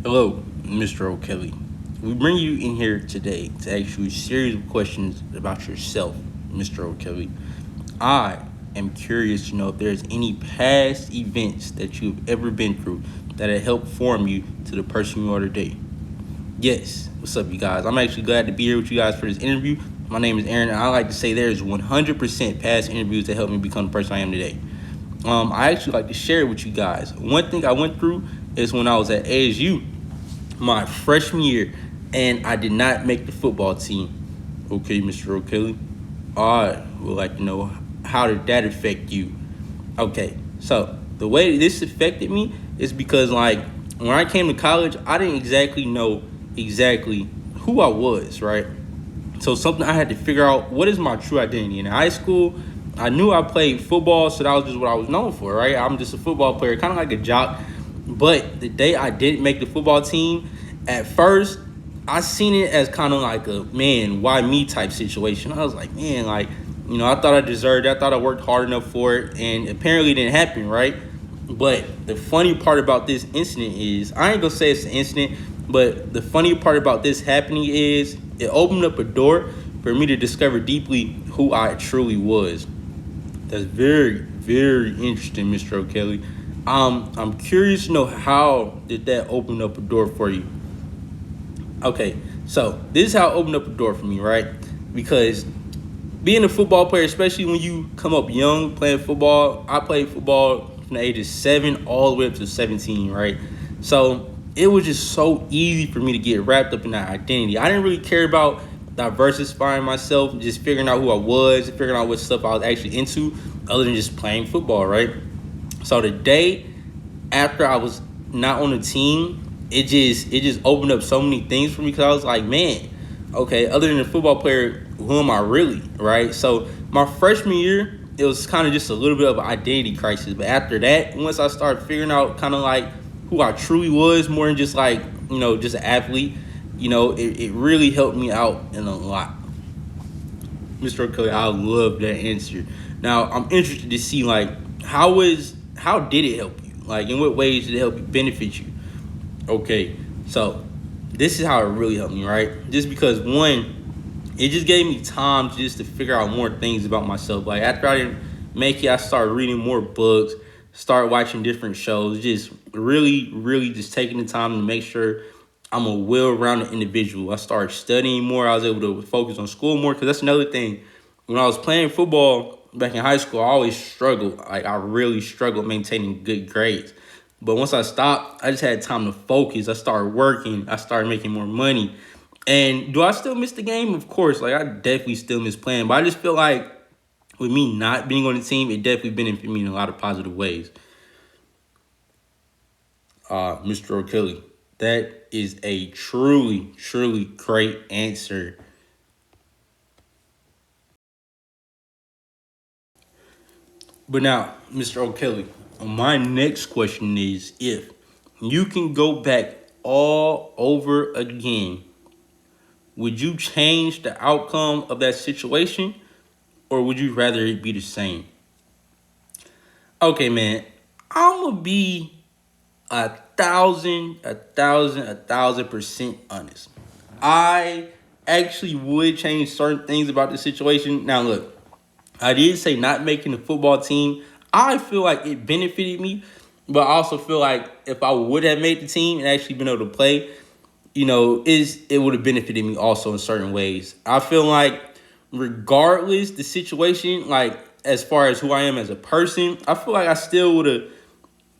Hello, Mr. O'Kelly. We bring you in here today to ask you a series of questions about yourself, Mr. O'Kelly. I am curious to know if there's any past events that you've ever been through that have helped form you to the person you are today. Yes, what's up, you guys? I'm actually glad to be here with you guys for this interview. My name is Aaron, and I like to say there's 100% past interviews that helped me become the person I am today. I actually like to share it with you guys. One thing I went through is when I was at ASU my freshman year, and I did not make the football team. Okay, Mr. O'Kelly, I would like to know, how did that affect you? Okay, so the way this affected me is because, like, when I came to college, I didn't exactly know exactly who I was, right? So something I had to figure out, what is my true identity. In high school, I knew I played football, so that was just what I was known for, right? I'm just a football player, kind of like a jock. But the day I didn't make the football team, at first, I seen it as kind of like a, man, why me type situation. I was like, man, like, I thought I deserved it. I thought I worked hard enough for it, and apparently it didn't happen, right? But the funny part about this incident is, I ain't gonna say it's an incident, but the funny part about this happening is it opened up a door for me to discover deeply who I truly was. That's very, very interesting, Mr. O'Kelly. I'm curious to know, how did that open up a door for you? Okay, so this is how it opened up a door for me, right? Because being a football player, especially when you come up young playing football, I played football from the age of 7 all the way up to 17, right? So it was just so easy for me to get wrapped up in that identity. I didn't really care about diversifying myself, just figuring out who I was, figuring out what stuff I was actually into, other than just playing football, right? So the day after I was not on the team, it just opened up so many things for me, because I was like, man, okay, other than a football player, who am I really, right? So my freshman year, it was kind of just a little bit of an identity crisis. But after that, once I started figuring out kind of like who I truly was, more than just like, just an athlete, it really helped me out in a lot. Mr. O'Kelly, I love that answer. Now I'm interested to see, like, how did it help you? Like, in what ways did it help you benefit you? Okay, so this is how it really helped me, right? Just because, one, it just gave me time just to figure out more things about myself. Like, after I didn't make it, I started reading more books, start watching different shows, just really, really just taking the time to make sure I'm a well-rounded individual. I started studying more. I was able to focus on school more, because that's another thing. When I was playing football back in high school, I always struggled. Like, I really struggled maintaining good grades. But once I stopped, I just had time to focus. I started working. I started making more money. And do I still miss the game? Of course. Like, I definitely still miss playing. But I just feel like with me not being on the team, it definitely benefited me in a lot of positive ways. Mr. O'Kelly, that is a truly, truly great answer. But now, Mr. O'Kelly, my next question is, if you can go back all over again, would you change the outcome of that situation, or would you rather it be the same? Okay, man, I'm gonna be 1,000% honest. I actually would change certain things about the situation. Now, look, I did say not making the football team. I feel like it benefited me, but I also feel like if I would have made the team and actually been able to play, is it would have benefited me also in certain ways. I feel like regardless the situation, like, as far as who I am as a person, I feel like I still would have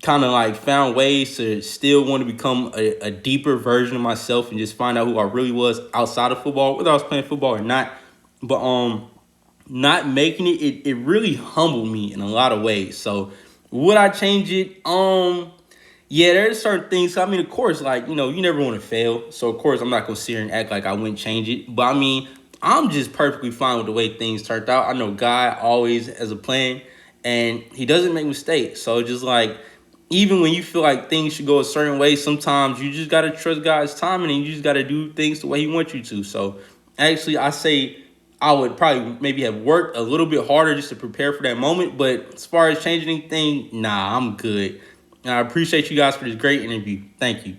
kind of like found ways to still want to become a deeper version of myself and just find out who I really was outside of football, whether I was playing football or not. But not making it really humbled me in a lot of ways. So would I change it? Yeah, there's certain things. I mean, of course, like, you never want to fail. So of course I'm not gonna sit here and act like I wouldn't change it. But I mean, I'm just perfectly fine with the way things turned out. I know God always has a plan, and he doesn't make mistakes. So just like, even when you feel like things should go a certain way, sometimes you just gotta trust God's timing, and you just gotta do things the way he wants you to. So actually, I say I would probably maybe have worked a little bit harder just to prepare for that moment. But as far as changing anything, nah, I'm good. And I appreciate you guys for this great interview. Thank you.